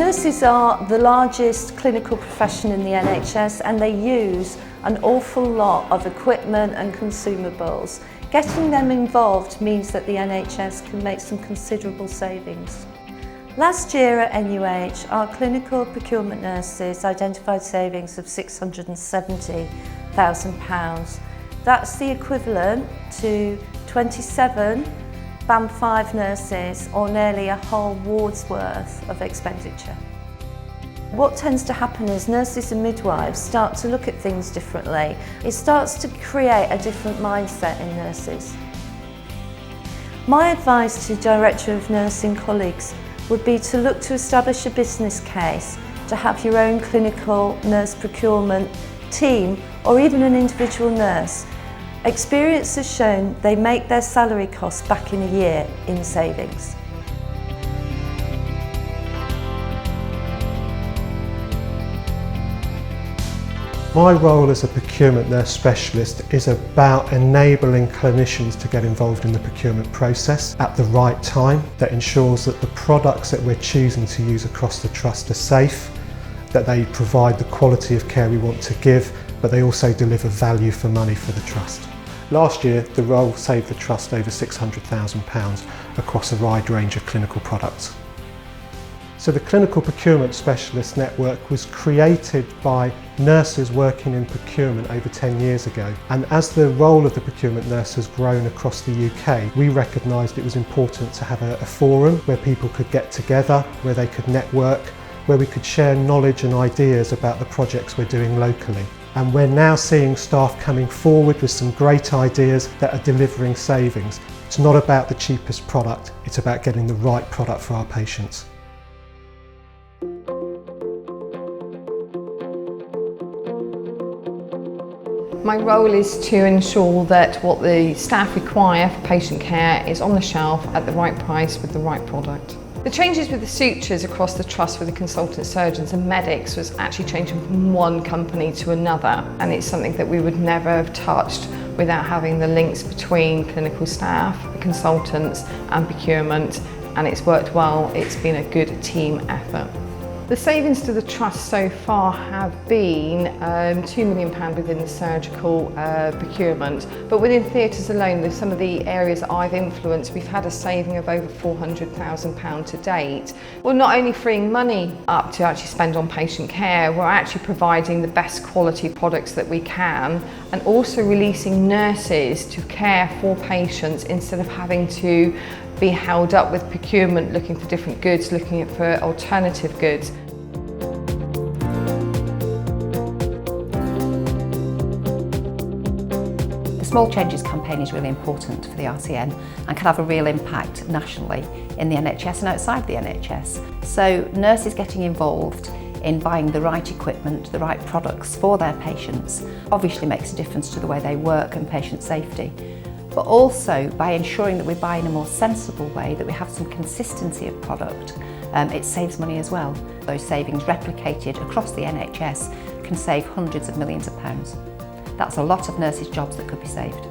Nurses are the largest clinical profession in the NHS and they use an awful lot of equipment and consumables. Getting them involved means that the NHS can make some considerable savings. Last year at NUH, our clinical procurement nurses identified savings of £670,000. That's the equivalent to 27 Band 5 nurses, or nearly a whole ward's worth of expenditure. What tends to happen is nurses and midwives start to look at things differently. It starts to create a different mindset in nurses. My advice to Director of Nursing colleagues would be to look to establish a business case to have your own clinical nurse procurement team or even an individual nurse. Experience has shown they make their salary costs back in a year in savings. My role as a procurement nurse specialist is about enabling clinicians to get involved in the procurement process at the right time. That ensures that the products that we're choosing to use across the trust are safe, that they provide the quality of care we want to give, but they also deliver value for money for the trust. Last year, the role saved the trust over £600,000 across a wide range of clinical products. So the Clinical Procurement Specialist Network was created by nurses working in procurement over 10 years ago. And as the role of the procurement nurse has grown across the UK, we recognised it was important to have a forum where people could get together, where they could network, where we could share knowledge and ideas about the projects we're doing locally. And we're now seeing staff coming forward with some great ideas that are delivering savings. It's not about the cheapest product, it's about getting the right product for our patients. My role is to ensure that what the staff require for patient care is on the shelf at the right price with the right product. The changes with the sutures across the trust with the consultant surgeons and medics was actually changing from one company to another, and it's something that we would never have touched without having the links between clinical staff, the consultants and procurement, and it's worked well. It's been a good team effort. The savings to the trust so far have been £2 million within the surgical procurement, but within theatres alone, with some of the areas that I've influenced, we've had a saving of over £400,000 to date. We're not only freeing money up to actually spend on patient care, we're actually providing the best quality products that we can, and also releasing nurses to care for patients instead of having to be held up with procurement, looking for different goods, looking for alternative goods. The Small Changes campaign is really important for the RCN and can have a real impact nationally in the NHS and outside the NHS. So nurses getting involved in buying the right equipment, the right products for their patients obviously makes a difference to the way they work and patient safety. But also by ensuring that we buy in a more sensible way, that we have some consistency of product, it saves money as well. Those savings replicated across the NHS can save hundreds of millions of pounds. That's a lot of nurses' jobs that could be saved.